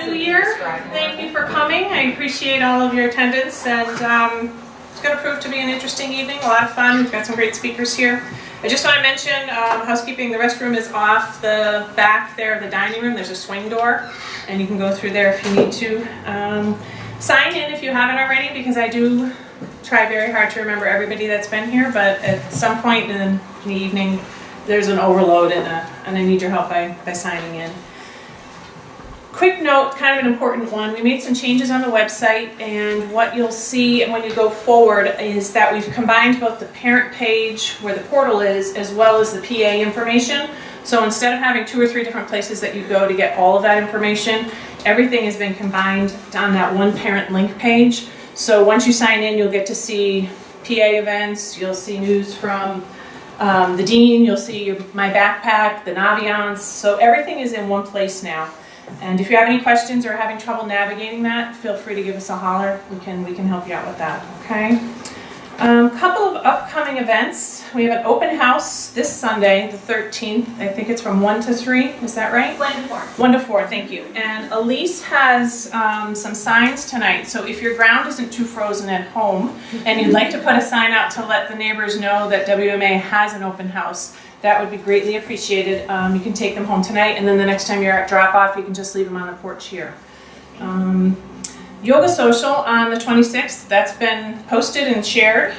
New Year. Thank you for coming. I appreciate all of your attendance, and it's going to prove to be an interesting evening, a lot of fun. We've got some great speakers here. I just want to mention, housekeeping, the restroom is off the back there of the dining room. There's a swing door, and you can go through there if you need to. Sign in if you haven't already, because I do try very hard to remember everybody that's been here, but at some point in the evening, there's an overload, and I need your help by signing in. Quick note, kind of an important one. We made some changes on the website, and what you'll see when you go forward is that we've combined both the parent page, where the portal is, as well as the PA information. So instead of having 2 or 3 different places that you go to get all of that information, everything has been combined on that one parent link page. So once you sign in, you'll get to see PA events, you'll see news from the dean, you'll see my backpack, the Naviance. So everything is in one place now. And if you have any questions or having trouble navigating that, feel free to give us a holler. We can help you out with that, okay? Couple of upcoming events. We have an open house this Sunday, the 13th. I think it's from 1 to 3, is that right? 1 to 4. 1 to 4, thank you. And Elise has some signs tonight, so if your ground isn't too frozen at home and you'd like to put a sign out to let the neighbors know that WMA has an open house, that would be greatly appreciated. You can take them home tonight, and then the next time you're at drop-off, you can just leave them on the porch here. Yoga Social on the 26th, that's been posted and shared.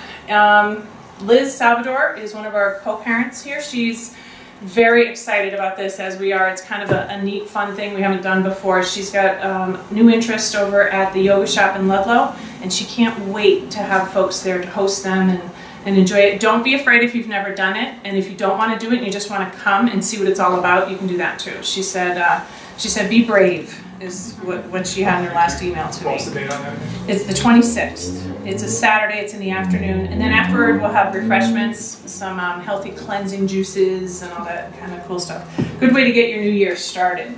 Liz Salvador is one of our co-parents here. She's very excited about this, as we are. It's kind of a neat, fun thing we haven't done before. She's got new interest over at the yoga shop in Ludlow, and she can't wait to have folks there to host them and enjoy it. Don't be afraid if you've never done it, and if you don't want to do it and you just want to come and see what it's all about, you can do that too. She said be brave is what she had in her last email to me. What's the date on that? It's the 26th. It's a Saturday, it's in the afternoon, and then afterward we'll have refreshments, some healthy cleansing juices and all that kind of cool stuff. Good way to get your new year started.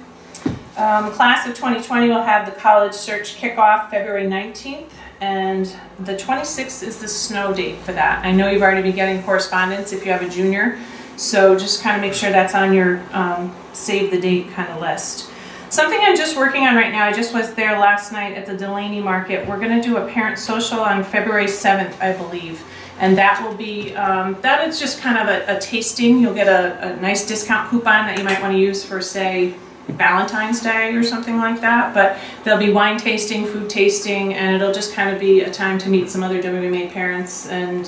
Class of 2020 will have the college search kickoff February 19th. And the 26th is the snow date for that. I know you've already been getting correspondence if you have a junior, so just kind of make sure that's on your save the date kind of list. Something I'm just working on right now, I just was there last night at the Delaney Market. We're going to do a parent social on February 7th, I believe. And that will be, that is just kind of a tasting. You'll get a nice discount coupon that you might want to use for, say, Valentine's Day or something like that, but there'll be wine tasting, food tasting, and it'll just kind of be a time to meet some other WMA parents and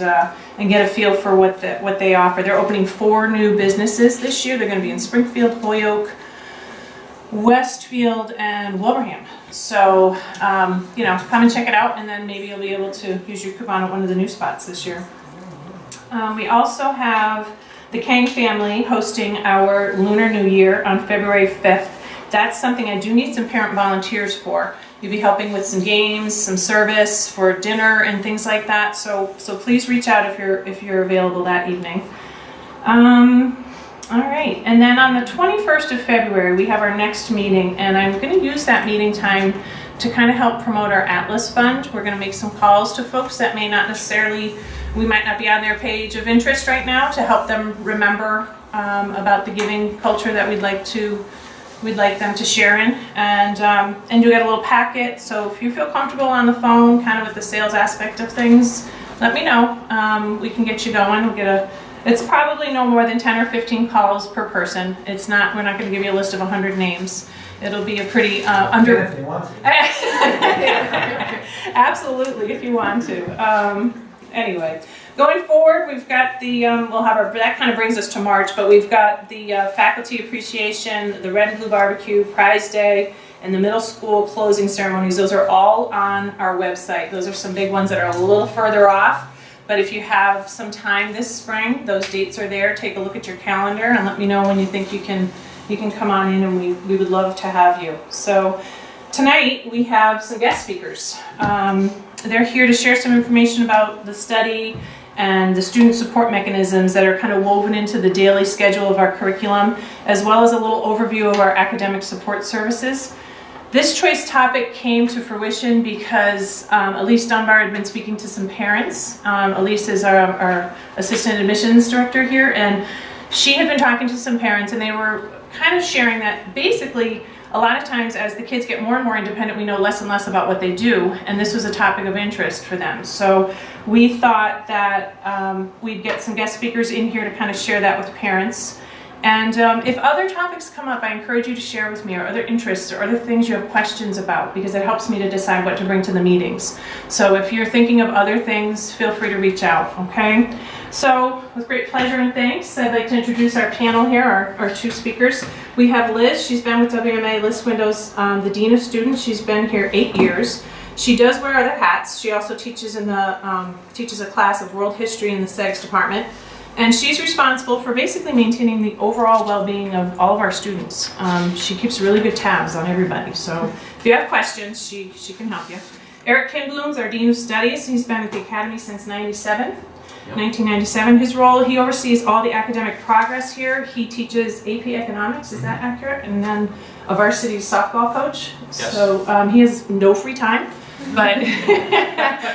get a feel for what they offer. They're opening 4 new businesses this year. They're going to be in Springfield, Holyoke, Westfield, and Wilbraham. So, come and check it out, and then maybe you'll be able to use your coupon at one of the new spots this year. We also have the Kang family hosting our Lunar New Year on February 5th. That's something I do need some parent volunteers for. You'll be helping with some games, some service for dinner and things like that. So please reach out if you're available that evening. All right, and then on the 21st of February, we have our next meeting, and I'm going to use that meeting time to kind of help promote our Atlas Fund. We're going to make some calls to folks that may not necessarily, we might not be on their page of interest right now, to help them remember about the giving culture that we'd like them to share in, and you get a little packet. So if you feel comfortable on the phone, kind of with the sales aspect of things, let me know. We can get you going. It's probably no more than 10 or 15 calls per person. We're not going to give you a list of 100 names. It'll be a pretty If you want to. Absolutely, if you want to. Anyway, going forward, we've got that kind of brings us to March, but we've got the faculty appreciation, the red and blue barbecue, prize day, and the middle school closing ceremonies. Those are all on our website. Those are some big ones that are a little further off. But if you have some time this spring, those dates are there. Take a look at your calendar and let me know when you think you can come on in, and we would love to have you. So tonight we have some guest speakers. They're here to share some information about the study and the student support mechanisms that are kind of woven into the daily schedule of our curriculum, as well as a little overview of our academic support services. This choice topic came to fruition because Elise Dunbar had been speaking to some parents. Elise is our assistant admissions director here, and she had been talking to some parents, and they were kind of sharing that basically a lot of times as the kids get more and more independent, we know less and less about what they do, and this was a topic of interest for them. So we thought that we'd get some guest speakers in here to kind of share that with parents. And if other topics come up, I encourage you to share with me, or other interests, or other things you have questions about, because it helps me to decide what to bring to the meetings. So if you're thinking of other things, feel free to reach out, okay? So with great pleasure and thanks, I'd like to introduce our panel here, our two speakers. We have Liz. She's been with WMA List Windows, the Dean of Students. She's been here 8 years. She does wear other hats. She also teaches in the teaches a class of world history in the SEGS department. And she's responsible for basically maintaining the overall well-being of all of our students. She keeps really good tabs on everybody. So if you have questions, she can help you. Eric Kinbloom's our Dean of Studies. He's been at the Academy since 1997. His role, he oversees all the academic progress here. He teaches AP Economics, is that accurate? And then a varsity softball coach. Yes. So he has no free time, but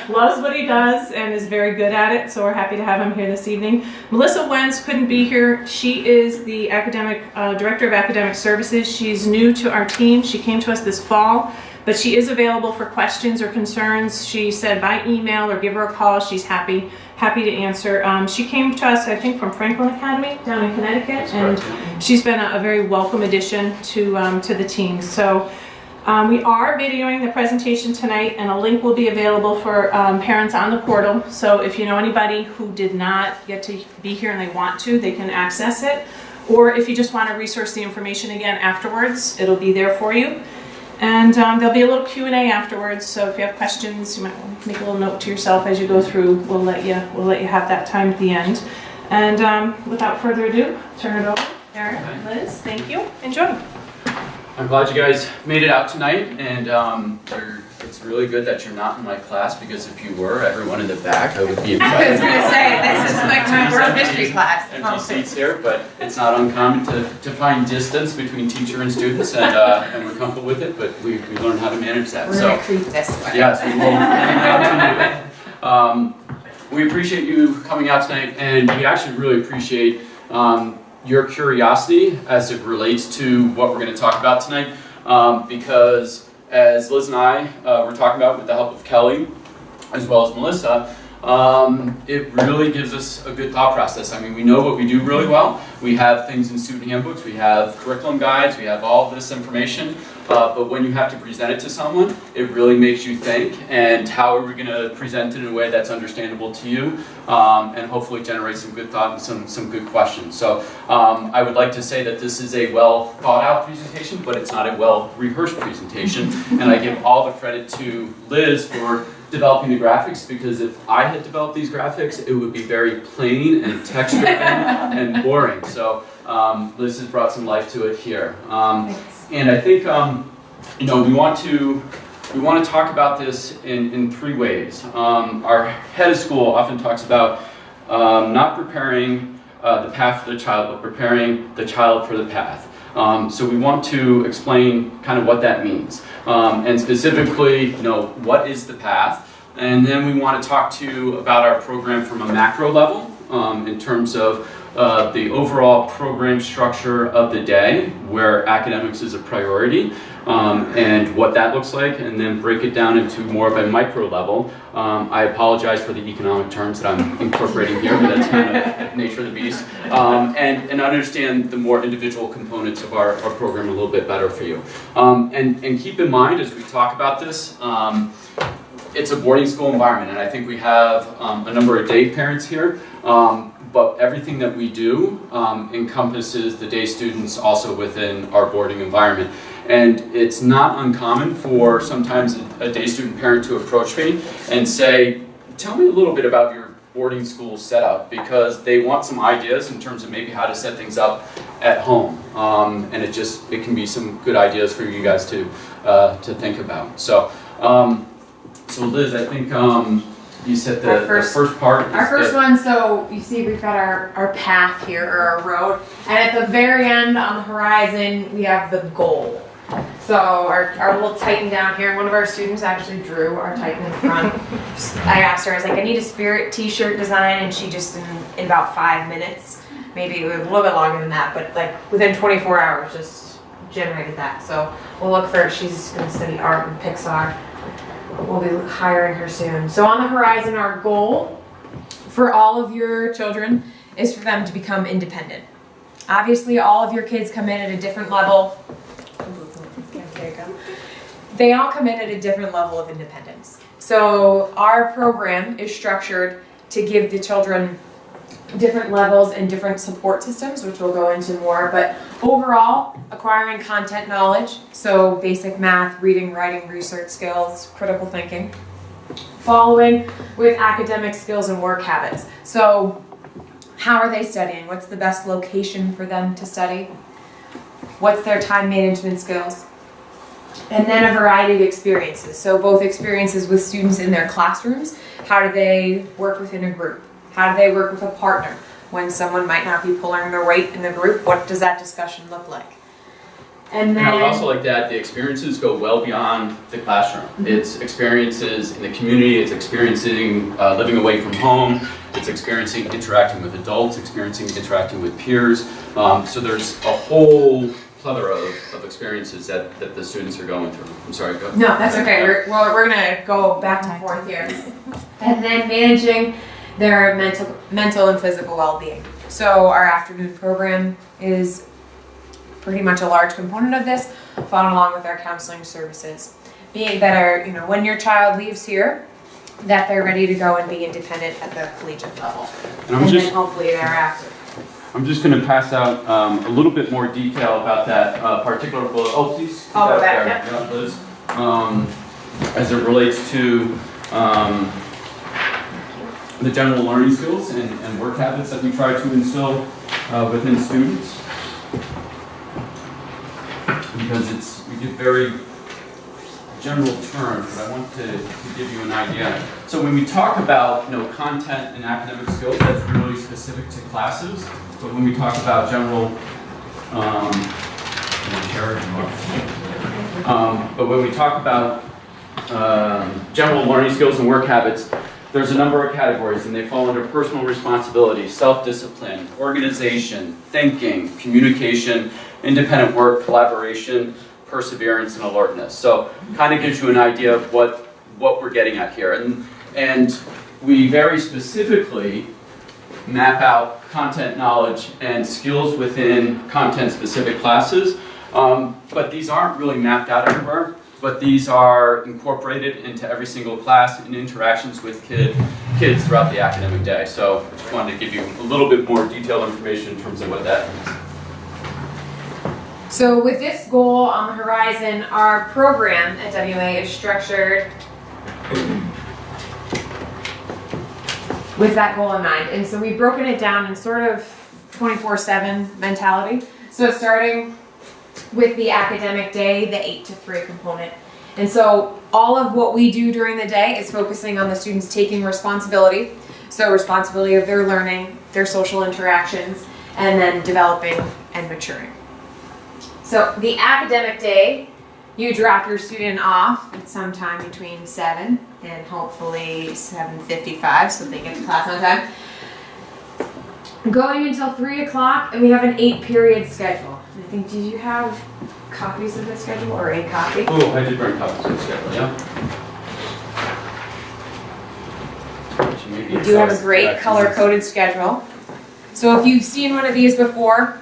loves what he does and is very good at it, so we're happy to have him here this evening. Melissa Wentz couldn't be here. She is the Director of Academic Services. She's new to our team. She came to us this fall, but she is available for questions or concerns. She said by email or give her a call. She's happy to answer. She came to us, I think, from Franklin Academy down in Connecticut, and she's been a very welcome addition to the team. So we are videoing the presentation tonight, and a link will be available for parents on the portal. So if you know anybody who did not get to be here and they want to, they can access it. Or if you just want to resource the information again afterwards, it'll be there for you. And there'll be a little Q&A afterwards, so if you have questions, you might want to make a little note to yourself as you go through. We'll let you have that time at the end. And without further ado, turn it over. Eric, Liz, thank you. Enjoy. I'm glad you guys made it out tonight, and it's really good that you're not in my class, because if you were, everyone in the back, I would be impressed. I was going to say, this is like my world history class. Empty seats here, but it's not uncommon to find distance between teacher and students, and we're comfortable with it, but we learn how to manage that. We're going to creep this way. Yes, we will. We appreciate you coming out tonight, and we actually really appreciate your curiosity as it relates to what we're going to talk about tonight, because as Liz and I were talking about with the help of Kelly, as well as Melissa, it really gives us a good thought process. I mean, we know what we do really well. We have things in student handbooks, we have curriculum guides, we have all this information, but when you have to present it to someone, it really makes you think, and how are we going to present it in a way that's understandable to you, and hopefully generate some good thought and some good questions. So I would like to say that this is a well thought out presentation, but it's not a well rehearsed presentation, and I give all the credit to Liz for developing the graphics, because if I had developed these graphics, it would be very plain and text-driven and boring. So Liz has brought some life to it here. And I think we want to talk about this in three ways. Our head of school often talks about not preparing the path for the child, but preparing the child for the path. So we want to explain kind of what that means, and specifically, what is the path, and then we want to talk to you about our program from a macro level, in terms of the overall program structure of the day, where academics is a priority, and what that looks like, and then break it down into more of a micro level. I apologize for the economic terms that I'm incorporating here, but that's kind of the nature of the beast. And understand the more individual components of our program a little bit better for you. And keep in mind, as we talk about this, it's a boarding school environment, and I think we have a number of day parents here. But everything that we do encompasses the day students also within our boarding environment. And it's not uncommon for sometimes a day student parent to approach me and say, tell me a little bit about your boarding school setup, because they want some ideas in terms of maybe how to set things up at home. And it can be some good ideas for you guys to think about. So Liz, I think you said the first part. Our first one, so you see we've got our path here, or our road, and at the very end on the horizon we have the goal. So our little Titan down here, and one of our students actually drew our Titan in the front. I asked her, I was like, I need a Spirit t-shirt design, and she just in about 5 minutes, maybe a little bit longer than that, but like within 24 hours just generated that. So we'll look for, she's gonna study art and Pixar. We'll be hiring her soon. So on the horizon, our goal for all of your children is for them to become independent. Obviously, all of your kids come in at a different level. There you go. They all come in at a different level of independence. So our program is structured to give the children different levels and different support systems, which we'll go into more, but overall, acquiring content knowledge, so basic math, reading, writing, research skills, critical thinking. Following with academic skills and work habits. So how are they studying? What's the best location for them to study? What's their time management skills? And then a variety of experiences. So both experiences with students in their classrooms. How do they work within a group? How do they work with a partner? When someone might not be pulling their weight in the group, what does that discussion look like? And then I would also like to add, the experiences go well beyond the classroom. It's experiences in the community, it's experiencing living away from home, it's experiencing interacting with adults, experiencing interacting with peers. So there's a whole plethora of experiences that the students are going through. I'm sorry, go ahead. No, that's okay. We're gonna go back and forth here. And then managing their mental and physical well-being. So our afternoon program is pretty much a large component of this, followed along with our counseling services. Being that when your child leaves here, that they're ready to go and be independent at the collegiate level. And then hopefully thereafter. I'm just going to pass out a little bit more detail about that particular bullet. Oh, please. I'll go back, yeah, Liz. As it relates to the general learning skills and work habits that we try to instill within students. Because we give very general terms, but I want to give you an idea. So when we talk about content and academic skills, that's really specific to classes. But when we talk about general, but when we talk about general learning skills and work habits, there's a number of categories, and they fall under personal responsibility, self-discipline, organization, thinking, communication, independent work, collaboration, perseverance, and alertness. So kind of gives you an idea of what we're getting at here. And we very specifically map out content knowledge and skills within content-specific classes. But these aren't really mapped out everywhere, but these are incorporated into every single class and interactions with kids throughout the academic day. So I just wanted to give you a little bit more detailed information in terms of what that means. So with this goal on the horizon, our program at WA is structured with that goal in mind. And so we've broken it down in sort of 24/7 mentality. So starting with the academic day, the 8 to 3 component. And so all of what we do during the day is focusing on the students taking responsibility. So responsibility of their learning, their social interactions, and then developing and maturing. So the academic day, you drop your student off at sometime between 7 and hopefully 7:55 so they get to class on time. Going until 3 o'clock, and we have an 8-period schedule. And I think, did you have copies of the schedule or a copy? Oh, I did bring copies of the schedule, yeah. We do have a great color-coded schedule. So if you've seen one of these before,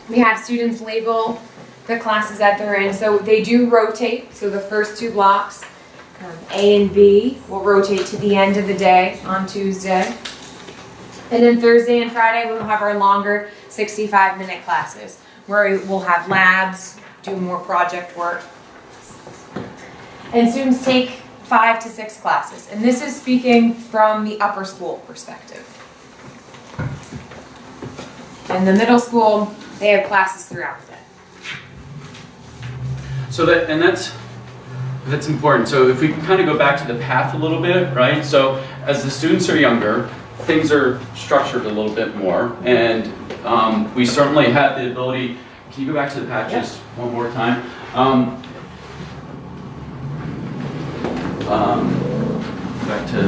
we have students label the classes that they're in. So they do rotate. So the first 2 blocks, A and B, will rotate to the end of the day on Tuesday. And then Thursday and Friday, we'll have our longer 65-minute classes where we'll have labs, do more project work. And students take 5 to 6 classes. And this is speaking from the upper school perspective. In the middle school, they have classes throughout the day. So that's important. So if we can kind of go back to the path a little bit, right? So as the students are younger, things are structured a little bit more, and we certainly have the ability. Can you go back to the path just one more time? Back to.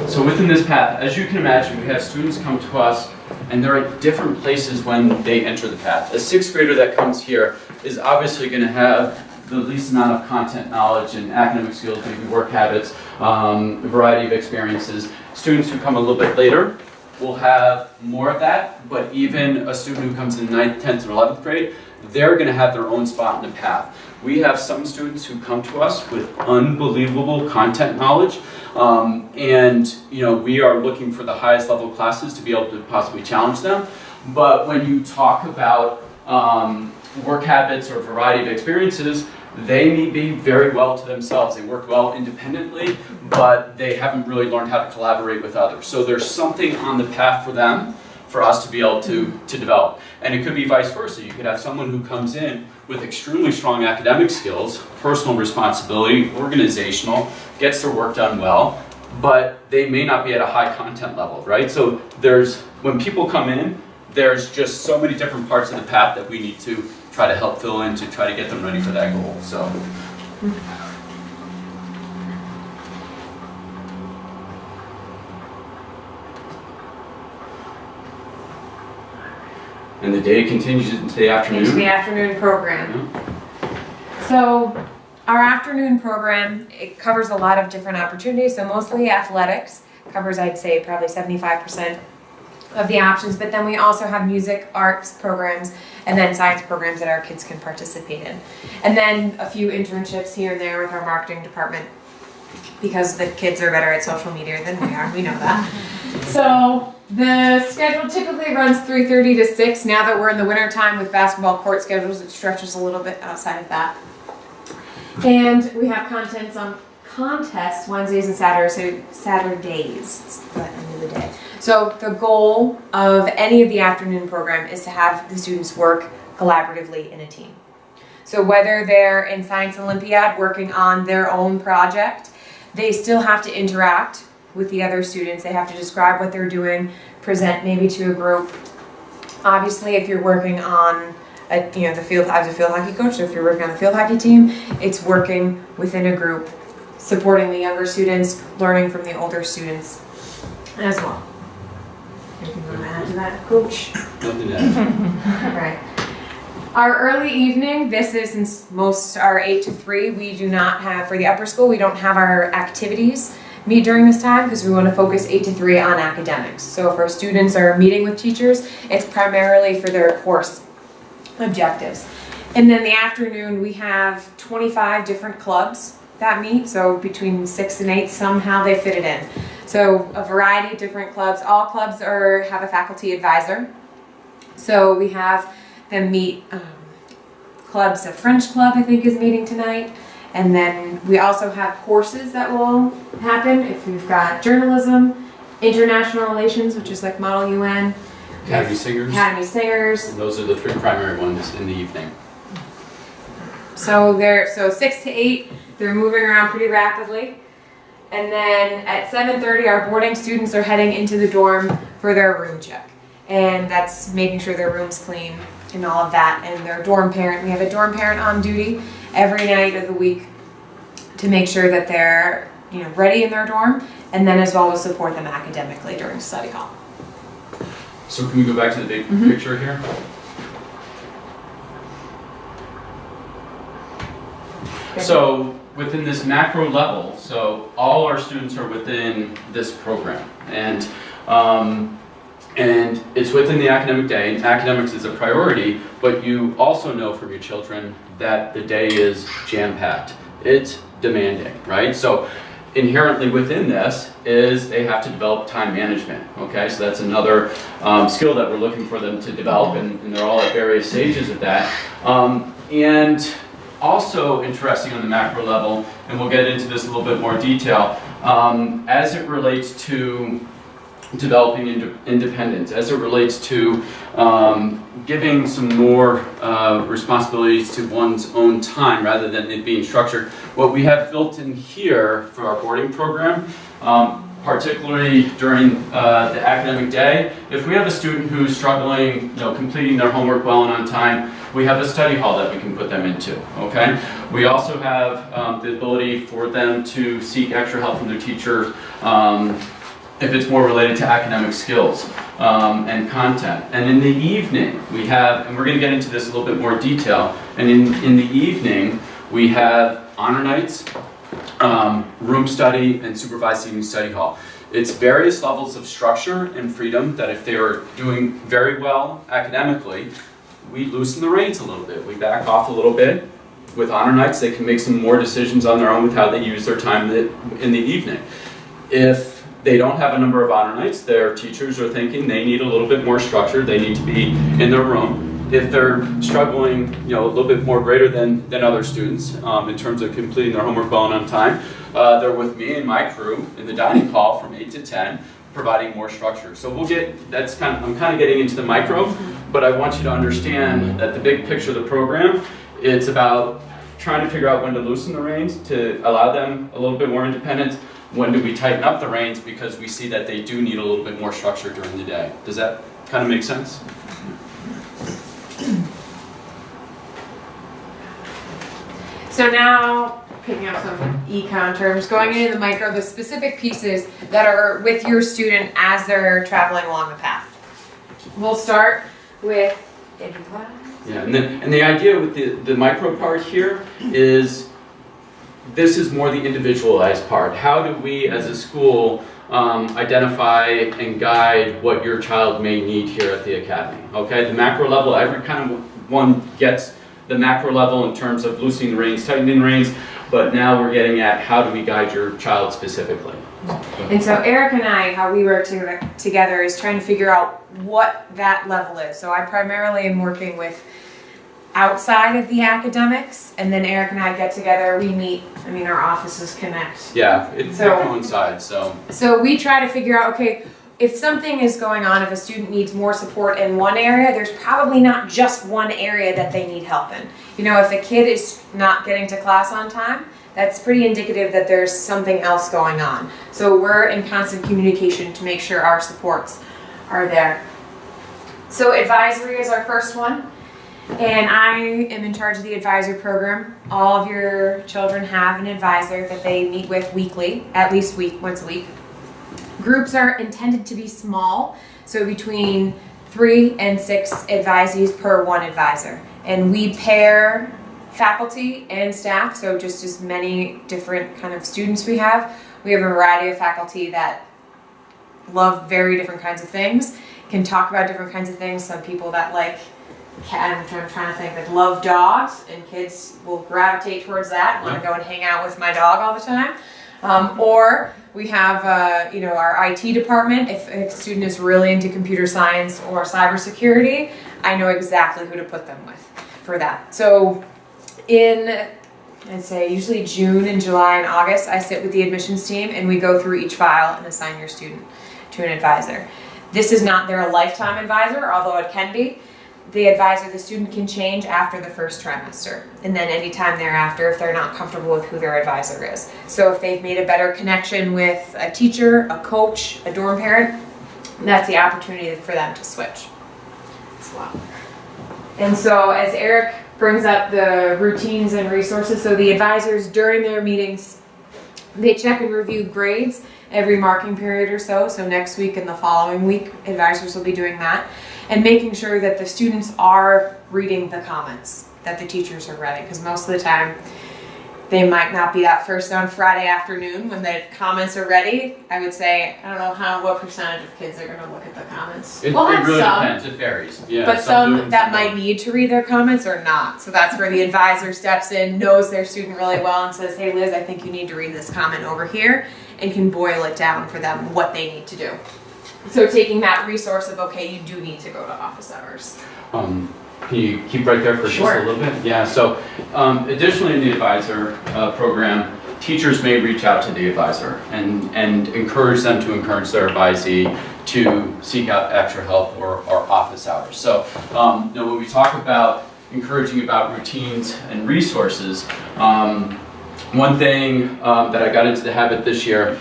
So within this path, as you can imagine, we have students come to us and they're at different places when they enter the path. A sixth grader that comes here is obviously going to have the least amount of content knowledge and academic skills, maybe work habits, a variety of experiences. Students who come a little bit later will have more of that, but even a student who comes in 9th, 10th, and 11th grade, they're going to have their own spot in the path. We have some students who come to us with unbelievable content knowledge, and we are looking for the highest level classes to be able to possibly challenge them. But when you talk about work habits or a variety of experiences, they may be very well to themselves. They work well independently, but they haven't really learned how to collaborate with others. So there's something on the path for them, for us to be able to develop. And it could be vice versa. You could have someone who comes in with extremely strong academic skills, personal responsibility, organizational, gets their work done well, but they may not be at a high content level, right? So when people come in, there's just so many different parts of the path that we need to try to help fill in to try to get them ready for that goal. So. And the day continues into the afternoon. Into the afternoon program. So our afternoon program, it covers a lot of different opportunities. So mostly athletics covers, I'd say, probably 75% of the options. But then we also have music, arts programs, and then science programs that our kids can participate in. And then a few internships here and there with our marketing department, because the kids are better at social media than we are. We know that. So the schedule typically runs 3:30 to 6. Now that we're in the winter time with basketball court schedules, it stretches a little bit outside of that. And we have contests Wednesdays and Saturdays. It's the end of the day. So the goal of any of the afternoon program is to have the students work collaboratively in a team. So whether they're in Science Olympiad working on their own project, they still have to interact with the other students. They have to describe what they're doing, present maybe to a group. Obviously, if you're working on I was a field hockey coach, so if you're working on the field hockey team, it's working within a group, supporting the younger students, learning from the older students as well. Anything you want to add to that, Coach? Nothing to add. Right. Our early evening, this is since most are 8 to 3, we do not have, for the upper school, we don't have our activities meet during this time because we want to focus 8 to 3 on academics. So if our students are meeting with teachers, it's primarily for their course objectives. And then the afternoon, we have 25 different clubs that meet, so between 6 and 8, somehow they fit it in. So a variety of different clubs. All clubs have a faculty advisor. So we have them meet, clubs, a French club I think is meeting tonight. And then we also have courses that will happen if we've got journalism, international relations, which is like Model UN. Academy Singers. Academy Singers. And those are the 3 primary ones in the evening. So 6 to 8, they're moving around pretty rapidly. And then at 7:30, our boarding students are heading into the dorm for their room check. And that's making sure their room's clean and all of that. And their dorm parent, we have a dorm parent on duty every night of the week to make sure that they're ready in their dorm, and then as well as support them academically during study hall. So can we go back to the big picture here? So within this macro level, so all our students are within this program, and it's within the academic day, and academics is a priority, but you also know from your children that the day is jam-packed. It's demanding, right? So inherently within this is they have to develop time management, okay? So that's another skill that we're looking for them to develop, and they're all at various stages of that. And also interesting on the macro level, and we'll get into this a little bit more detail, as it relates to developing independence, as it relates to giving some more responsibilities to one's own time rather than it being structured. What we have built in here for our boarding program, particularly during the academic day, if we have a student who's struggling, completing their homework well and on time, we have a study hall that we can put them into, okay? We also have the ability for them to seek extra help from their teachers if it's more related to academic skills and content. And in the evening, we have, and we're going to get into this a little bit more detail, and in the evening, we have honor nights, room study, and supervised evening study hall. It's various levels of structure and freedom that if they are doing very well academically, we loosen the reins a little bit. We back off a little bit. With honor nights, they can make some more decisions on their own with how they use their time in the evening. If they don't have a number of honor nights, their teachers are thinking they need a little bit more structure, they need to be in their room. If they're struggling, a little bit more greater than other students in terms of completing their homework well and on time, they're with me and my crew in the dining hall from 8 to 10, providing more structure. So I'm kind of getting into the micro, but I want you to understand that the big picture of the program, it's about trying to figure out when to loosen the reins to allow them a little bit more independence. When do we tighten up the reins because we see that they do need a little bit more structure during the day. Does that kind of make sense? So now, picking up some econ terms, going into the micro, the specific pieces that are with your student as they're traveling along the path. We'll start with Yeah, and the idea with the micro part here is this is more the individualized part. How do we as a school identify and guide what your child may need here at the academy? Okay, the macro level, every kind of one gets the macro level in terms of loosening the reins, tightening the reins, but now we're getting at how do we guide your child specifically. And so Eric and I, how we work together is trying to figure out what that level is. So I primarily am working with outside of the academics, and then Eric and I get together, we meet, our offices connect. Yeah, it coincides, so. So we try to figure out, okay, if something is going on, if a student needs more support in one area, there's probably not just one area that they need help in. If a kid is not getting to class on time, that's pretty indicative that there's something else going on. So we're in constant communication to make sure our supports are there. So advisory is our first one. And I am in charge of the advisor program. All of your children have an advisor that they meet with weekly, at least once a week. Groups are intended to be small, so between 3 and 6 advisees per one advisor. And we pair faculty and staff, so just as many different kind of students we have. We have a variety of faculty that love very different kinds of things, can talk about different kinds of things. Some people that I'm trying to think, that love dogs, and kids will gravitate towards that, want to go and hang out with my dog all the time. Or we have, our IT department. If a student is really into computer science or cybersecurity, I know exactly who to put them with for that. So in, I'd say usually June and July and August, I sit with the admissions team and we go through each file and assign your student to an advisor. This is not their lifetime advisor, although it can be. The advisor, the student can change after the first trimester, and then anytime thereafter if they're not comfortable with who their advisor is. So if they've made a better connection with a teacher, a coach, a dorm parent, that's the opportunity for them to switch as well. And so as Eric brings up the routines and resources, so the advisors during their meetings, they check and review grades every marking period or so. So next week and the following week, advisors will be doing that. And making sure that the students are reading the comments that the teachers are reading, because most of the time they might not be that first on Friday afternoon when the comments are ready. I would say, I don't know what percentage of kids are going to look at the comments. It really depends, it varies. Yeah, but some that might need to read their comments or not. So that's where the advisor steps in, knows their student really well and says, hey Liz, I think you need to read this comment over here, and can boil it down for them what they need to do. So taking that resource of, okay, you do need to go to office hours. Can you keep right there for just a little bit? Yeah, so additionally in the advisor program, teachers may reach out to the advisor and encourage them to encourage their advisee to seek out extra help or office hours. So when we talk about encouraging about routines and resources, one thing that I got into the habit this year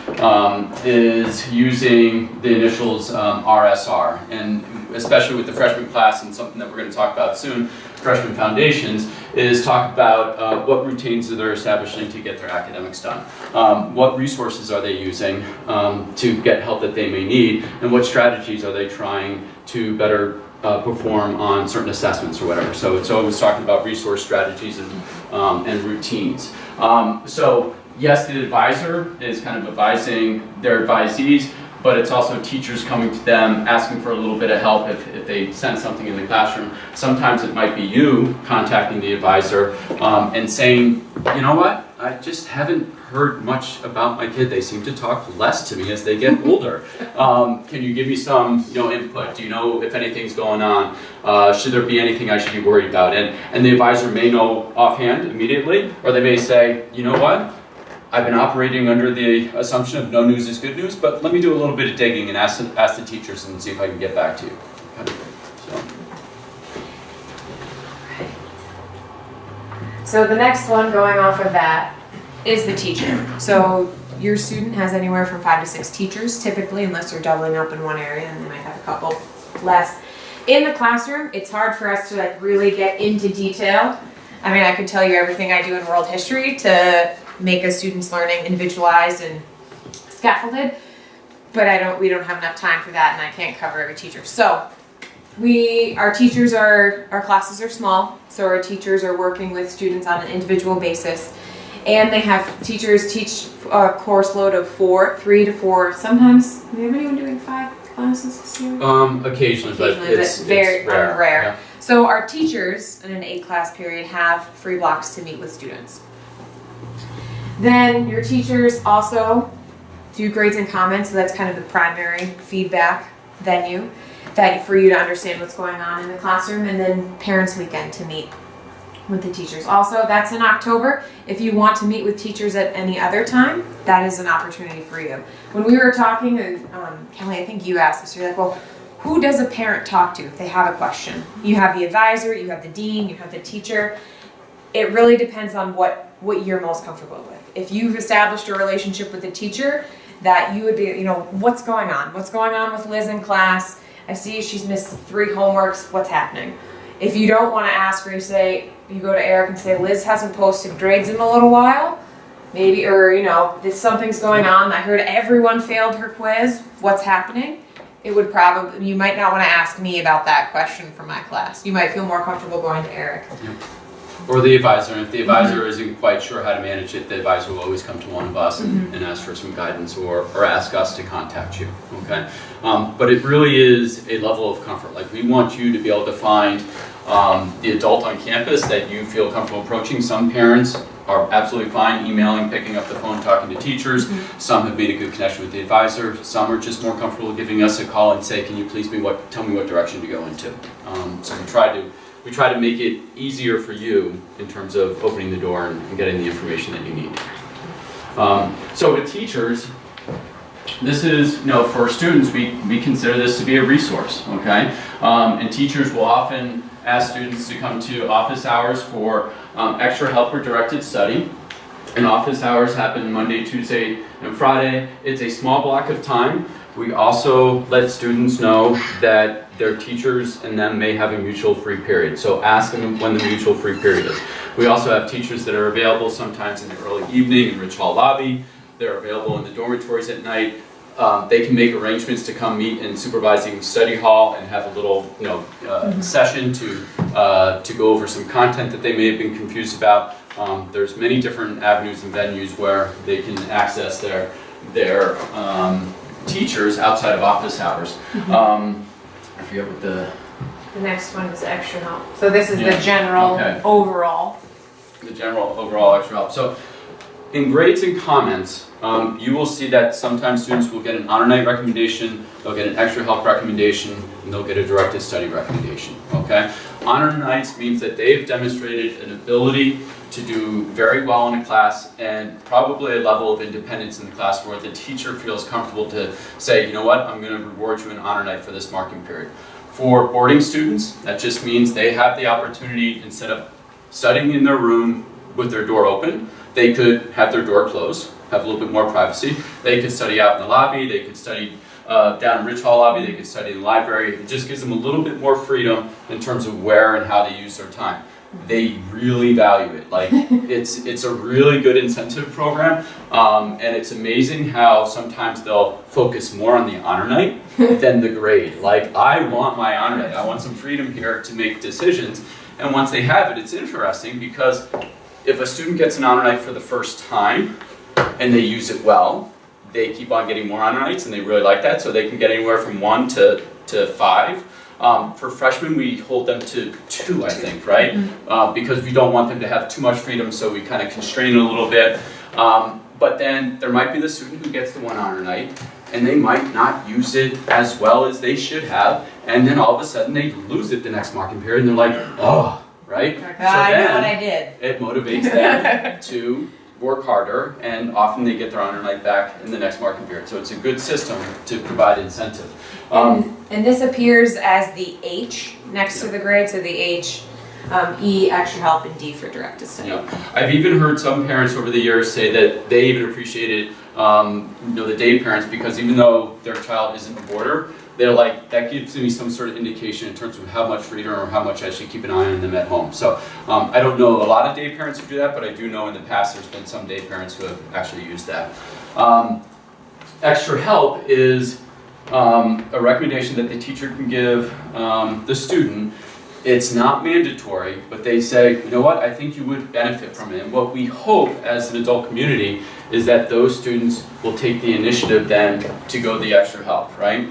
is using the initials RSR, and especially with the freshman class and something that we're going to talk about soon, freshman foundations is talk about what routines they're establishing to get their academics done. What resources are they using to get help that they may need, and what strategies are they trying to better perform on certain assessments or whatever. So it's always talking about resource strategies and routines. So yes, the advisor is kind of advising their advisees, but it's also teachers coming to them asking for a little bit of help if they sense something in the classroom. Sometimes it might be you contacting the advisor and saying, you know what, I just haven't heard much about my kid. They seem to talk less to me as they get older. Can you give me some input? Do you know if anything's going on? Should there be anything I should be worried about? And the advisor may know offhand immediately, or they may say, you know what, I've been operating under the assumption of no news is good news, but let me do a little bit of digging and ask the teachers and see if I can get back to you. So the next one going off of that is the teacher. So your student has anywhere from 5 to 6 teachers typically, unless they're doubling up in one area and they might have a couple less. In the classroom, it's hard for us to really get into detail. I mean, I could tell you everything I do in world history to make a student's learning individualized and scaffolded, but we don't have enough time for that, and I can't cover every teacher. So our classes are small, so our teachers are working with students on an individual basis, and they have teachers teach a course load of 3 to 4, sometimes. Do we have anyone doing 5 classes this year? Occasionally, but it's very rare. Yeah. So our teachers in an 8-class period have free blocks to meet with students. Then your teachers also do grades and comments, so that's kind of the primary feedback venue for you to understand what's going on in the classroom, and then Parents Weekend to meet with the teachers. Also, that's in October. If you want to meet with teachers at any other time, that is an opportunity for you. When we were talking, Kelly, I think you asked us, you're like, well, who does a parent talk to if they have a question? You have the advisor, you have the dean, you have the teacher. It really depends on what you're most comfortable with. If you've established a relationship with the teacher, that you would be, what's going on? What's going on with Liz in class? I see she's missed 3 homeworks. What's happening? If you don't want to ask her, you go to Eric and say, Liz hasn't posted grades in a little while. Maybe, or, something's going on. I heard everyone failed her quiz. What's happening? You might not want to ask me about that question for my class. You might feel more comfortable going to Eric. Yeah. Or the advisor. And if the advisor isn't quite sure how to manage it, the advisor will always come to one of us and ask for some guidance or ask us to contact you. Okay? But it really is a level of comfort. Like, we want you to be able to find the adult on campus that you feel comfortable approaching. Some parents are absolutely fine emailing, picking up the phone, talking to teachers. Some have made a good connection with the advisor. Some are just more comfortable giving us a call and say, can you please tell me what direction to go into? So we try to make it easier for you in terms of opening the door and getting the information that you need. So with teachers, this is, for students, we consider this to be a resource, okay? And teachers will often ask students to come to office hours for extra help or directed study. And office hours happen Monday, Tuesday, and Friday. It's a small block of time. We also let students know that their teachers and them may have a mutual free period. So ask them when the mutual free period is. We also have teachers that are available sometimes in the early evening in Rich Hall lobby. They're available in the dormitories at night. They can make arrangements to come meet in supervising study hall and have a little session to go over some content that they may have been confused about. There's many different avenues and venues where they can access their teachers outside of office hours. I forget what the next one is extra help. So this is the general overall. The general overall extra help. So in grades and comments, you will see that sometimes students will get an honor night recommendation, they'll get an extra help recommendation, and they'll get a directed study recommendation. Okay? Honor nights means that they've demonstrated an ability to do very well in a class and probably a level of independence in the class where the teacher feels comfortable to say, you know what, I'm going to reward you an honor night for this marking period. For boarding students, that just means they have the opportunity, instead of studying in their room with their door open, they could have their door closed, have a little bit more privacy. They could study out in the lobby, they could study down in Rich Hall lobby, they could study in the library. It just gives them a little bit more freedom in terms of where and how they use their time. They really value it. Like it's a really good incentive program, and it's amazing how sometimes they'll focus more on the honor night than the grade. Like, I want my honor night. I want some freedom here to make decisions. And once they have it, it's interesting because if a student gets an honor night for the first time and they use it well, they keep on getting more honor nights, and they really like that. So they can get anywhere from 1 to 5. For freshmen, we hold them to 2, I think, right? Because we don't want them to have too much freedom, so we kind of constrain it a little bit. But then there might be the student who gets the 1 honor night, and they might not use it as well as they should have, and then all of a sudden they lose it the next marking period, and they're like, oh, right? I know what I did. It motivates them to work harder, and often they get their honor night back in the next marking period. So it's a good system to provide incentive. And this appears as the H next to the grade, so the H, E, extra help, and D for directed study. Yeah. I've even heard some parents over the years say that they even appreciated the day parents, because even though their child isn't a boarder, they're like, that gives me some sort of indication in terms of how much freedom or how much I should keep an eye on them at home. So I don't know a lot of day parents who do that, but I do know in the past there's been some day parents who have actually used that. Extra help is a recommendation that the teacher can give the student. It's not mandatory, but they say, you know what, I think you would benefit from it. And what we hope as an adult community is that those students will take the initiative then to go the extra help, right?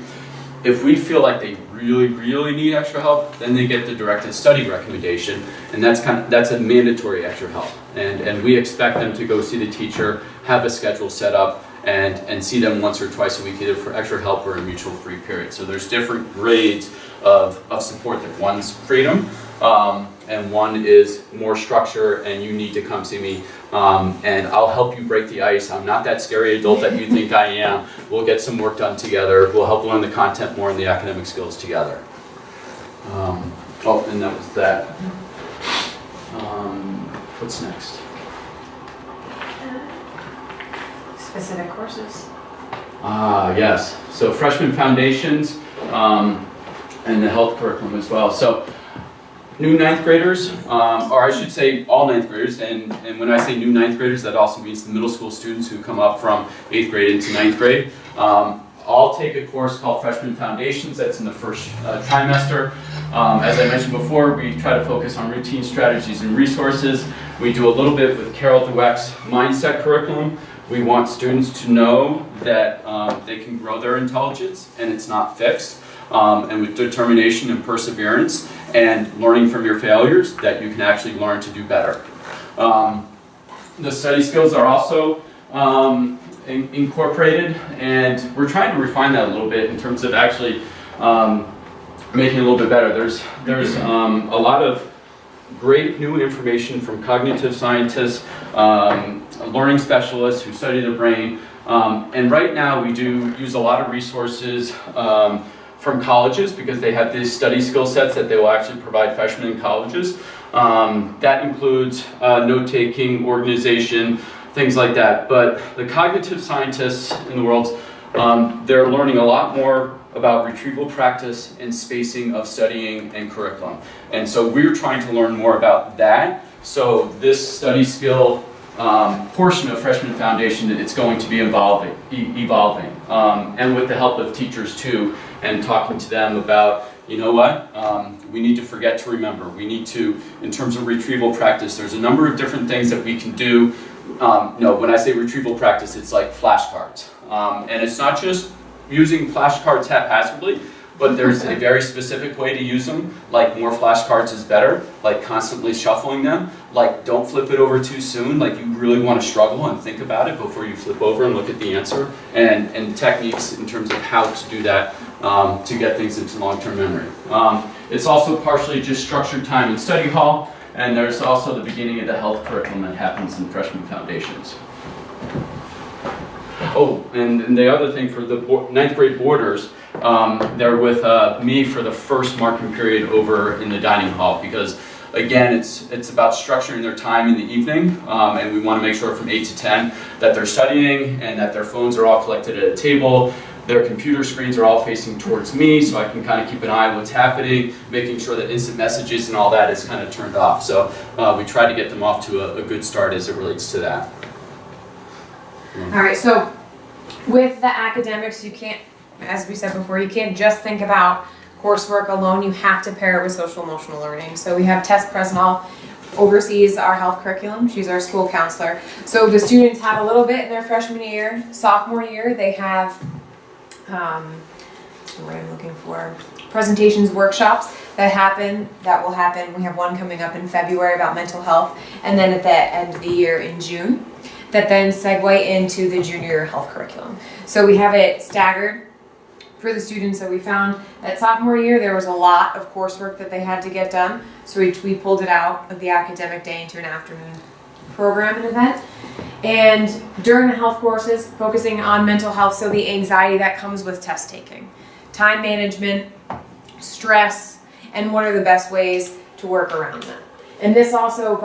If we feel like they really, really need extra help, then they get the directed study recommendation, and that's a mandatory extra help. And we expect them to go see the teacher, have a schedule set up, and see them once or twice a week, either for extra help or a mutual free period. So there's different grades of support. That one's freedom, and one is more structure, and you need to come see me, and I'll help you break the ice. I'm not that scary adult that you think I am. We'll get some work done together. We'll help learn the content more and the academic skills together. And that was that. What's next? Specific courses. Yes. So freshman foundations, and the health curriculum as well. So new 9th graders, or I should say all 9th graders, and when I say new 9th graders, that also means the middle school students who come up from 8th grade into 9th grade, all take a course called Freshman Foundations. That's in the first trimester. As I mentioned before, we try to focus on routine strategies and resources. We do a little bit with Carol Dweck's mindset curriculum. We want students to know that they can grow their intelligence and it's not fixed. And with determination and perseverance and learning from your failures, that you can actually learn to do better. The study skills are also incorporated, and we're trying to refine that a little bit in terms of actually making it a little bit better. There's a lot of great new information from cognitive scientists, learning specialists who study the brain, and right now we do use a lot of resources from colleges, because they have these study skill sets that they will actually provide freshmen in colleges. That includes note-taking, organization, things like that. But the cognitive scientists in the world, they're learning a lot more about retrieval practice and spacing of studying and curriculum. And so we're trying to learn more about that. So this study skill portion of Freshman Foundation, it's going to be evolving. And with the help of teachers too, and talking to them about, you know what, we need to forget to remember. We need to, in terms of retrieval practice, there's a number of different things that we can do. When I say retrieval practice, it's like flashcards. And it's not just using flashcards haphazardly, but there's a very specific way to use them, like more flashcards is better, like constantly shuffling them, like don't flip it over too soon, like you really want to struggle and think about it before you flip over and look at the answer, and techniques in terms of how to do that to get things into long-term memory. It's also partially just structured time in study hall, and there's also the beginning of the health curriculum that happens in Freshman Foundations. Oh, and the other thing for the 9th grade boarders, they're with me for the first marking period over in the dining hall, because again, it's about structuring their time in the evening, and we want to make sure from 8 to 10 that they're studying and that their phones are all collected at a table. Their computer screens are all facing towards me, so I can kind of keep an eye on what's happening, making sure that instant messages and all that is kind of turned off. So we try to get them off to a good start as it relates to that. All right, so with the academics, you can't, as we said before, you can't just think about coursework alone. You have to pair it with social emotional learning. So we have Tess Presnell oversees our health curriculum. She's our school counselor. So the students have a little bit in their freshman year. Sophomore year, they have, what's the word I'm looking for? Presentations, workshops that will happen. We have one coming up in February about mental health, and then at the end of the year in June, that then segue into the junior health curriculum. So we have it staggered for the students. So we found that sophomore year there was a lot of coursework that they had to get done. So we pulled it out of the academic day into an afternoon program and event. And during the health courses, focusing on mental health, so the anxiety that comes with test taking, time management, stress, and what are the best ways to work around that. And this also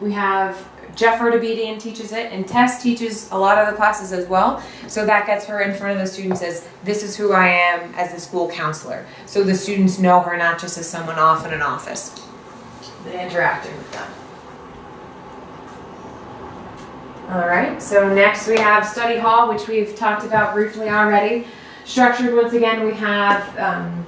we have Jeff Rodabedian teaches it, and Tess teaches a lot of the classes as well. So that gets her in front of the students as, this is who I am as the school counselor. So the students know her not just as someone off in an office, but interacting with them. All right, so next we have study hall, which we've talked about briefly already. Structured, once again, we have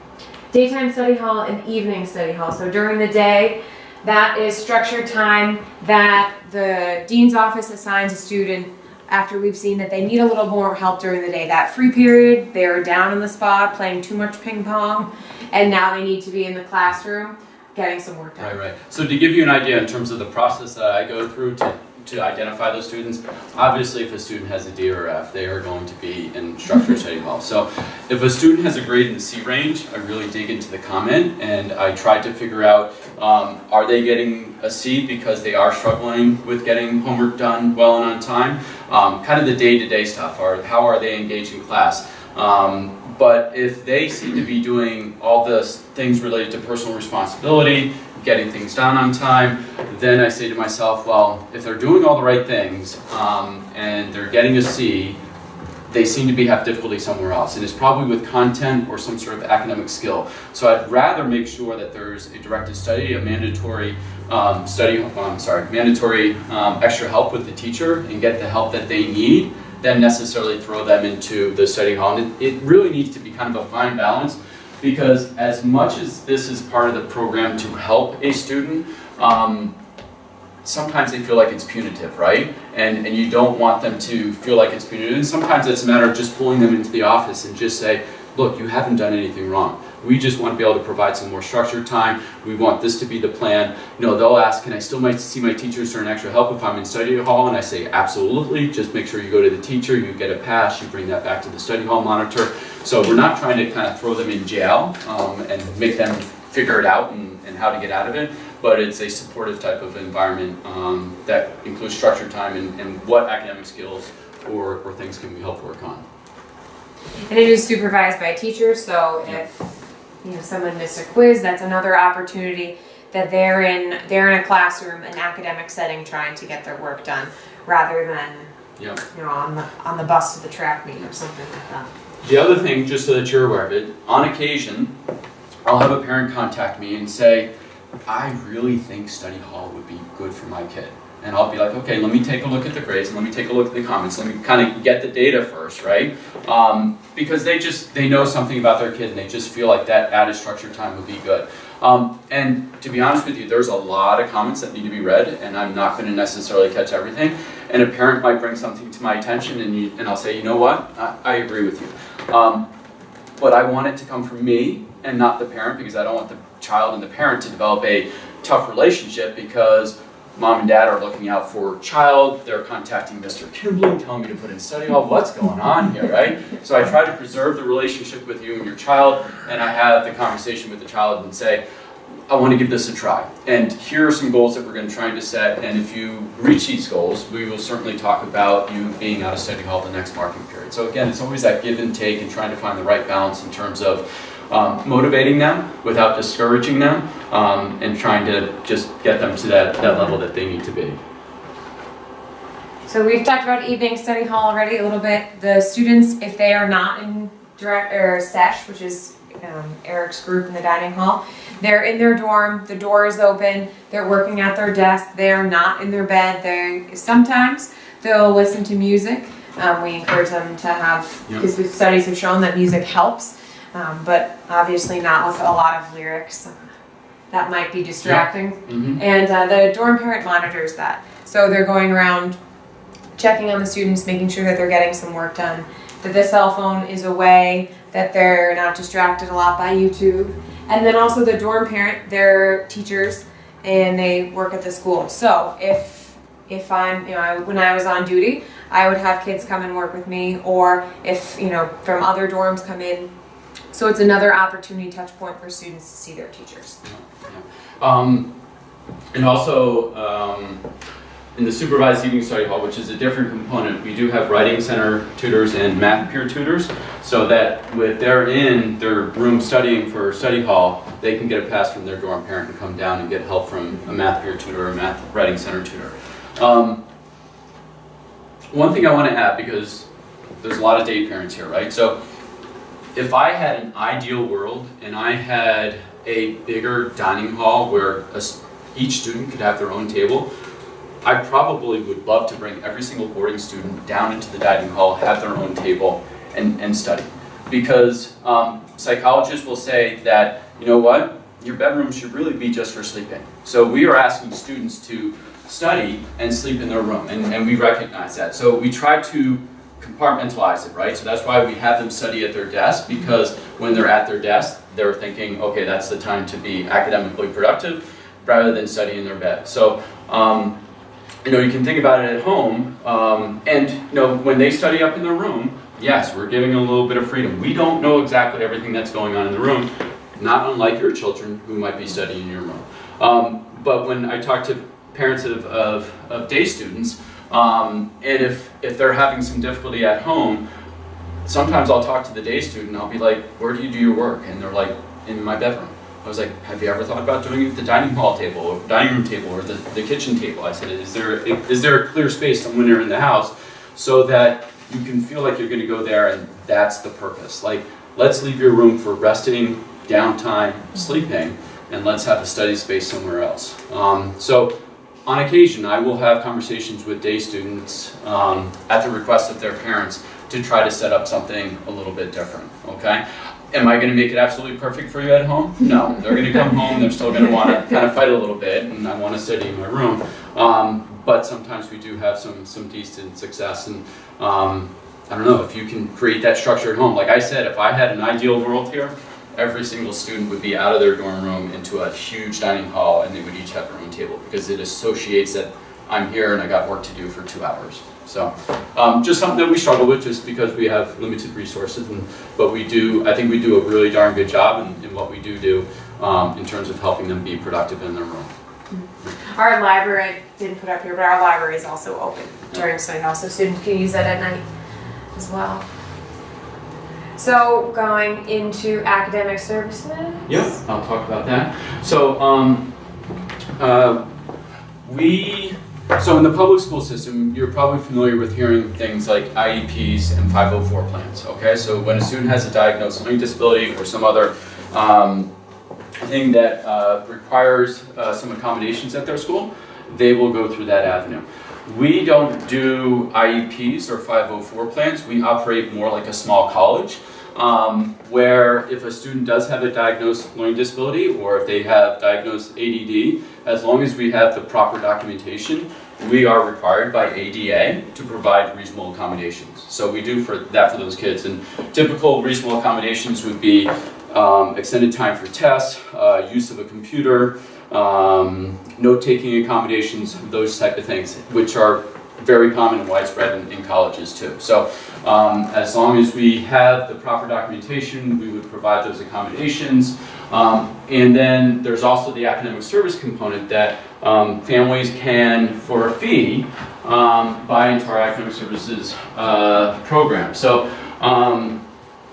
daytime study hall and evening study hall. So during the day, that is structured time that the dean's office assigns a student after we've seen that they need a little more help during the day. That free period, they were down in the spot playing too much ping pong, and now they need to be in the classroom getting some work done. Right. So to give you an idea in terms of the process that I go through to identify those students, obviously if a student has a D or F, they are going to be in structured study hall. So if a student has a grade in the C range, I really dig into the comment and I try to figure out, are they getting a C because they are struggling with getting homework done well and on time? Kind of the day-to-day stuff, or how are they engaged in class? But if they seem to be doing all the things related to personal responsibility, getting things done on time, then I say to myself, well, if they're doing all the right things and they're getting a C, they seem to have difficulty somewhere else. And it's probably with content or some sort of academic skill. So I'd rather make sure that there's a directed study, a mandatory mandatory extra help with the teacher and get the help that they need, than necessarily throw them into the study hall. And it really needs to be kind of a fine balance, because as much as this is part of the program to help a student, sometimes they feel like it's punitive, right? And you don't want them to feel like it's punitive. And sometimes it's a matter of just pulling them into the office and just say, look, you haven't done anything wrong. We just want to be able to provide some more structured time. We want this to be the plan. You know, they'll ask, can I still see my teachers during extra help if I'm in study hall? And I say, absolutely. Just make sure you go to the teacher, you get a pass, you bring that back to the study hall monitor. So we're not trying to kind of throw them in jail and make them figure it out and how to get out of it. But it's a supportive type of environment that includes structured time and what academic skills or things can we help work on. And it is supervised by teachers, so if someone missed a quiz, that's another opportunity that they're in a classroom, an academic setting, trying to get their work done, rather than on the bus to the track meet or something like that. The other thing, just so that you're aware of it, on occasion, I'll have a parent contact me and say, I really think study hall would be good for my kid. And I'll be like, okay, let me take a look at the grades and let me take a look at the comments. Let me kind of get the data first, right? Because they know something about their kid and they just feel like that added structured time would be good. And to be honest with you, there's a lot of comments that need to be read and I'm not going to necessarily catch everything. And a parent might bring something to my attention and I'll say, you know what, I agree with you. But I want it to come from me and not the parent, because I don't want the child and the parent to develop a tough relationship because mom and dad are looking out for child, they're contacting Mr. Kimbling, telling me to put in study hall, what's going on here, right? So I try to preserve the relationship with you and your child, and I have the conversation with the child and say, I want to give this a try. And here are some goals that we're going to try to set, and if you reach these goals, we will certainly talk about you being out of study hall the next marking period. So again, it's always that give and take and trying to find the right balance in terms of motivating them without discouraging them, and trying to just get them to that level that they need to be. So we've talked about evening study hall already a little bit. The students, if they are not in direct or sesh, which is Eric's group in the dining hall, they're in their dorm. The door is open. They're working at their desk. They are not in their bed. Sometimes they'll listen to music. We encourage them to have, because the studies have shown that music helps, but obviously not with a lot of lyrics. That might be distracting. Mm-hmm. And the dorm parent monitors that. So they're going around checking on the students, making sure that they're getting some work done, that the cell phone is away, that they're not distracted a lot by YouTube. And then also the dorm parent, they're teachers and they work at the school. So if I'm, when I was on duty, I would have kids come and work with me, or if, from other dorms come in. So it's another opportunity touch point for students to see their teachers. And also, in the supervised evening study hall, which is a different component, we do have writing center tutors and math peer tutors, so that with they're in their room studying for study hall, they can get a pass from their dorm parent and come down and get help from a math peer tutor or a math writing center tutor. One thing I want to add, because there's a lot of day parents here, right? So if I had an ideal world and I had a bigger dining hall where each student could have their own table, I probably would love to bring every single boarding student down into the dining hall, have their own table, and study. Because psychologists will say that, you know what, your bedroom should really be just for sleeping. So we are asking students to study and sleep in their room, and we recognize that. So we try to compartmentalize it, right? So that's why we have them study at their desk, because when they're at their desk, they're thinking, okay, that's the time to be academically productive, rather than studying in their bed. So, you can think about it at home, and when they study up in their room, yes, we're giving them a little bit of freedom. We don't know exactly everything that's going on in the room, not unlike your children who might be studying in your room. But when I talk to parents of day students, and if they're having some difficulty at home, sometimes I'll talk to the day student, I'll be like, where do you do your work? And they're like, in my bedroom. I was like, have you ever thought about doing it at the dining hall table, or dining room table, or the kitchen table? I said, is there a clear space when you're in the house so that you can feel like you're going to go there, and that's the purpose. Like, let's leave your room for resting, downtime, sleeping, and let's have a study space somewhere else. So on occasion, I will have conversations with day students at the request of their parents to try to set up something a little bit different, okay? Am I going to make it absolutely perfect for you at home? No. They're going to come home, they're still going to want to kind of fight a little bit, and I want to study in my room. But sometimes we do have some decent success, and I don't know, if you can create that structure at home. Like I said, if I had an ideal world here, every single student would be out of their dorm room into a huge dining hall, and they would each have their own table, because it associates that I'm here and I got work to do for 2 hours. So just something that we struggle with, just because we have limited resources, but I think we do a really darn good job in what we do in terms of helping them be productive in their room. Our library, I didn't put up here, but our library is also open during study hall, so students can use that at night as well. So going into academic services. Yep, I'll talk about that. So So in the public school system, you're probably familiar with hearing things like IEPs and 504 plans, okay? So when a student has a diagnosed learning disability or some other thing that requires some accommodations at their school, they will go through that avenue. We don't do IEPs or 504 plans. We operate more like a small college, where if a student does have a diagnosed learning disability, or if they have diagnosed ADD, as long as we have the proper documentation, we are required by ADA to provide reasonable accommodations. So we do for those kids. And typical reasonable accommodations would be extended time for tests, use of a computer, note-taking accommodations, those type of things, which are very common and widespread in colleges too. So as long as we have the proper documentation, we would provide those accommodations. And then there's also the academic service component that families can, for a fee, buy into our academic services program. So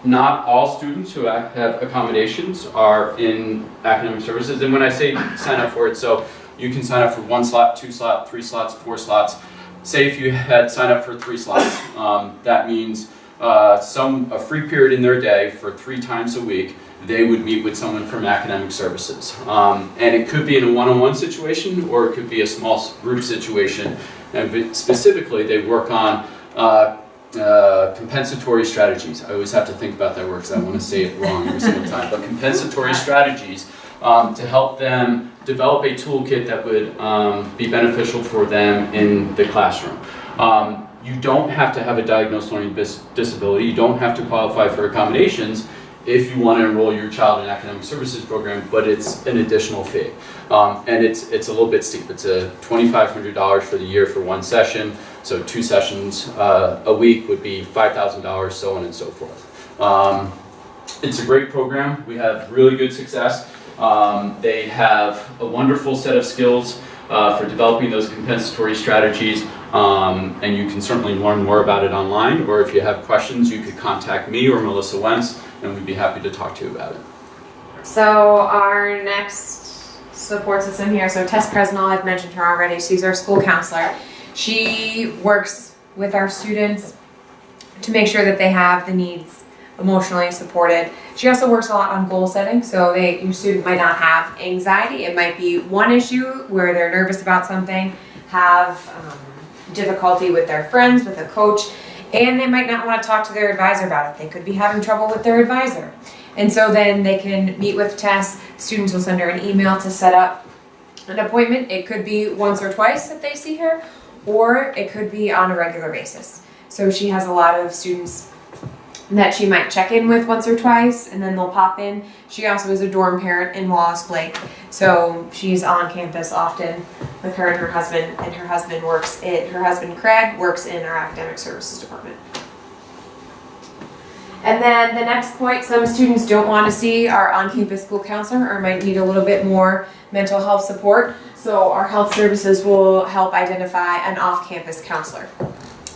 not all students who have accommodations are in academic services. And when I say sign up for it, so you can sign up for 1 slot, 2 slots, 3 slots, 4 slots. say if you had signed up for 3 slots, that means a free period in their day for 3 times a week, they would meet with someone from academic services. And it could be in a one-on-one situation, or it could be a small group situation. And specifically, they work on compensatory strategies. I always have to think about that word because I want to say it wrong every single time. But compensatory strategies to help them develop a toolkit that would be beneficial for them in the classroom. You don't have to have a diagnosed learning disability. You don't have to qualify for accommodations if you want to enroll your child in an academic services program, but it's an additional fee. And it's a little bit steep. It's $2,500 for the year for 1 session. So 2 sessions a week would be $5,000, so on and so forth. It's a great program. We have really good success. They have a wonderful set of skills for developing those compensatory strategies, and you can certainly learn more about it online, or if you have questions, you could contact me or Melissa Wentz, and we'd be happy to talk to you about it. So our next support system here, so Tess Presnell, I've mentioned her already. She's our school counselor. She works with our students to make sure that they have the needs emotionally supported. She also works a lot on goal setting, so your student might not have anxiety. It might be one issue where they're nervous about something, have difficulty with their friends, with a coach, and they might not want to talk to their advisor about it. They could be having trouble with their advisor. And so then they can meet with Tess. Students will send her an email to set up an appointment. It could be once or twice that they see her, or it could be on a regular basis. So she has a lot of students that she might check in with once or twice, and then they'll pop in. She also is a dorm parent in Wallace Blake, so she's on campus often with her and her husband, and her husband Craig works in our academic services department. And then the next point, some students don't want to see our on-campus school counselor or might need a little bit more mental health support, so our health services will help identify an off-campus counselor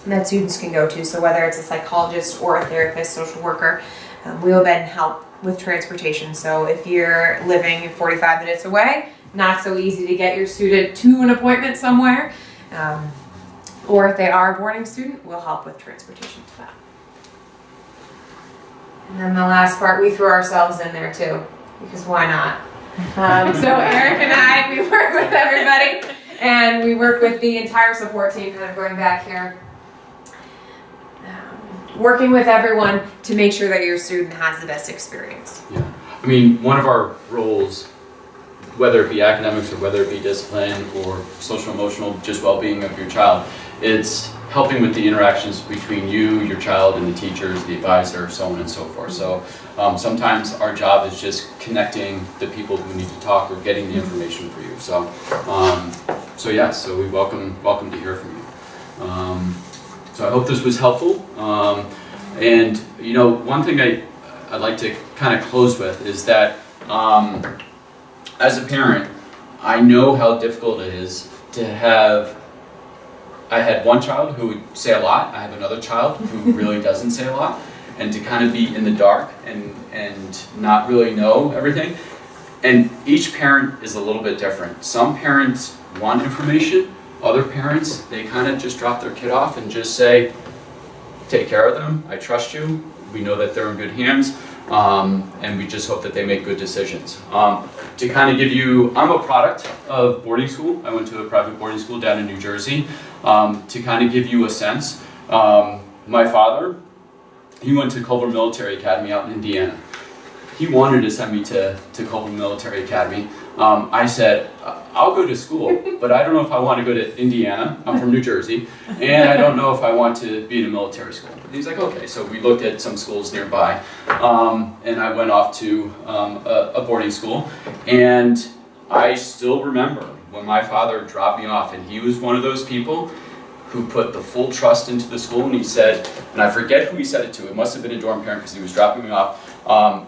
that students can go to. So whether it's a psychologist or a therapist, social worker, we will then help with transportation. So if you're living 45 minutes away, not so easy to get your student to an appointment somewhere, or if they are a boarding student, we'll help with transportation to that. And then the last part, we threw ourselves in there too, because why not? So Eric and I, we work with everybody, and we work with the entire support team, kind of going back here. Working with everyone to make sure that your student has the best experience. Yeah, I mean, one of our roles, whether it be academics or whether it be discipline or social emotional, just well-being of your child, it's helping with the interactions between you, your child, and the teachers, the advisor, so on and so forth. So sometimes our job is just connecting the people who need to talk or getting the information for you. So yeah, so we welcome to hear from you. So I hope this was helpful. And you know, one thing I'd like to kind of close with is that as a parent, I know how difficult it is to have. I had one child who would say a lot. I have another child who really doesn't say a lot, and to kind of be in the dark and not really know everything. And each parent is a little bit different. Some parents want information. Other parents, they kind of just drop their kid off and just say, take care of them, I trust you, we know that they're in good hands, and we just hope that they make good decisions. To kind of give you, I'm a product of boarding school. I went to a private boarding school down in New Jersey. To kind of give you a sense, my father, he went to Culver Military Academy out in Indiana. He wanted to send me to Culver Military Academy. I said, I'll go to school, but I don't know if I want to go to Indiana. I'm from New Jersey, and I don't know if I want to be in a military school. And he's like, okay. So we looked at some schools nearby, and I went off to a boarding school. And I still remember when my father dropped me off, and he was one of those people who put the full trust into the school, and he said, and I forget who he said it to, it must have been a dorm parent because he was dropping me off,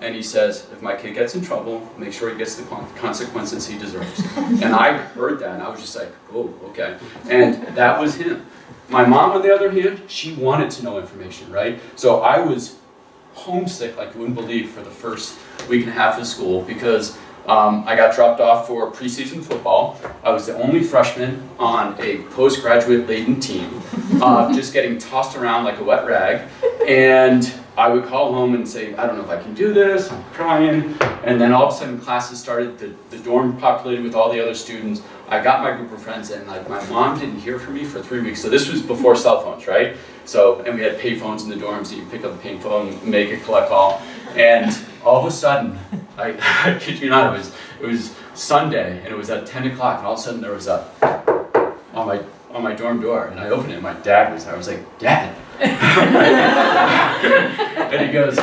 and he says, if my kid gets in trouble, make sure he gets the consequences he deserves. And I heard that, and I was just like, oh, okay. And that was him. My mom, on the other hand, she wanted to know information, right? So I was homesick like you wouldn't believe for the first week and a half of school because I got dropped off for preseason football. I was the only freshman on a postgraduate laden team, just getting tossed around like a wet rag. And I would call home and say, I don't know if I can do this, I'm crying. And then all of a sudden classes started, the dorm populated with all the other students. I got my group of friends, and like my mom didn't hear from me for 3 weeks. So this was before cell phones, right? So, and we had pay phones in the dorms, so you pick up the pay phone, make a collect call. And all of a sudden, I kid you not, it was Sunday, and it was at 10 o'clock, and all of a sudden there was a on my dorm door, and I opened it, and my dad was there. I was like, Dad. And he goes,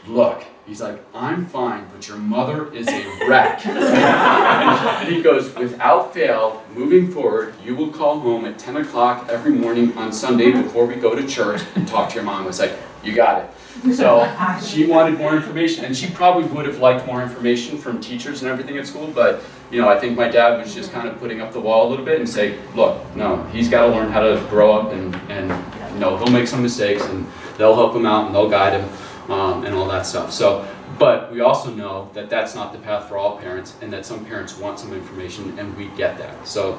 look, he's like, I'm fine, but your mother is a wreck. And he goes, without fail, moving forward, you will call home at 10 o'clock every morning on Sunday before we go to church and talk to your mom. I was like, you got it. So she wanted more information, and she probably would have liked more information from teachers and everything at school, but I think my dad was just kind of putting up the wall a little bit and say, look, no, he's got to learn how to grow up, and he'll make some mistakes, and they'll help him out, and they'll guide him, and all that stuff. So, but we also know that that's not the path for all parents, and that some parents want some information, and we get that. So,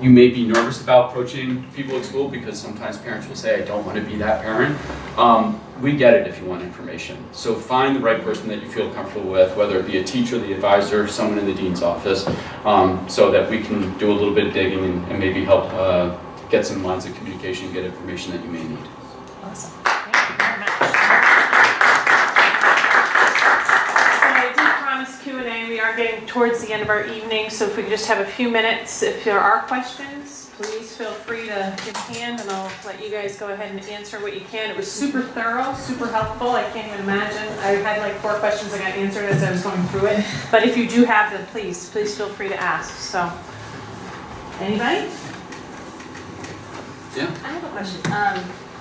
you may be nervous about approaching people at school because sometimes parents will say, I don't want to be that parent. We get it if you want information. So find the right person that you feel comfortable with, whether it be a teacher, the advisor, someone in the dean's office, so that we can do a little bit of digging and maybe help get some lines of communication and get information that you may need. Awesome. Thank you very much. So I did promise Q&A. We are getting towards the end of our evening, so if we could just have a few minutes. If there are questions, please feel free to give a hand, and I'll let you guys go ahead and answer what you can. It was super thorough, super helpful. I can't even imagine. I had like 4 questions that got answered as I was going through it. But if you do have them, please feel free to ask. So, anybody? Yeah. I have a question.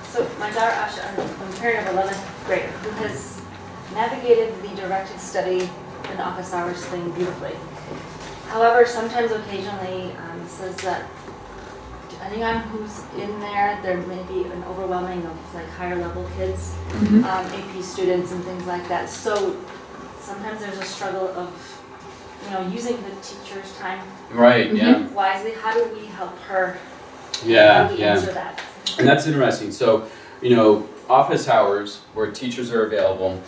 So my daughter Asha, I'm a parent of 11th grader who has navigated the directed study and office hours thing beautifully. However, sometimes occasionally says that depending on who's in there may be an overwhelming of like higher level kids, AP students and things like that. So sometimes there's a struggle of using the teacher's time wisely. How do we help her? How do we answer that? And that's interesting. So, office hours where teachers are available,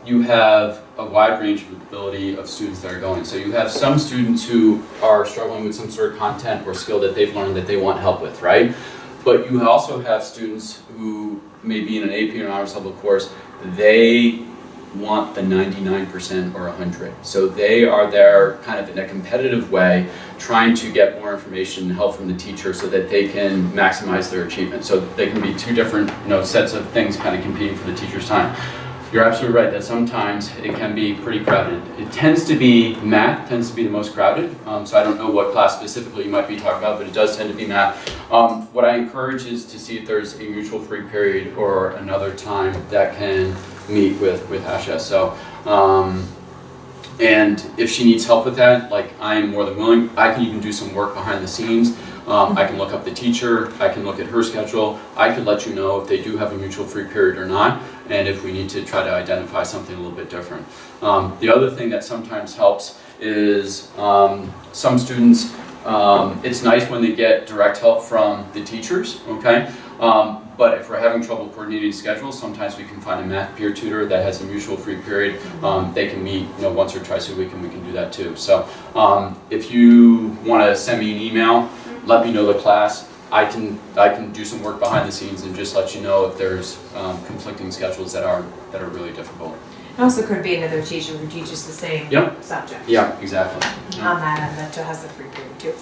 you have a wide range of ability of students that are going. So you have some students who are struggling with some sort of content or skill that they've learned that they want help with, right? But you also have students who may be in an AP or an honors level course, they want the 99% or 100. So they are there kind of in a competitive way, trying to get more information and help from the teacher so that they can maximize their achievement. So they can be 2 different sets of things kind of competing for the teacher's time. You're absolutely right that sometimes it can be pretty crowded. It tends to be math, tends to be the most crowded. So I don't know what class specifically you might be talking about, but it does tend to be math. What I encourage is to see if there's a mutual free period or another time that can meet with Asha. So, and if she needs help with that, like I am more than willing. I can even do some work behind the scenes. I can look up the teacher, I can look at her schedule, I can let you know if they do have a mutual free period or not, and if we need to try to identify something a little bit different. The other thing that sometimes helps is some students, it's nice when they get direct help from the teachers, okay? But if we're having trouble coordinating schedules, sometimes we can find a math peer tutor that has a mutual free period. They can meet once or twice a week, and we can do that too. So if you want to send me an email, let me know the class. I can do some work behind the scenes and just let you know if there's conflicting schedules that are really difficult. It also could be another teacher who teaches the same subject. Yeah, exactly. On that end, that has the free period too.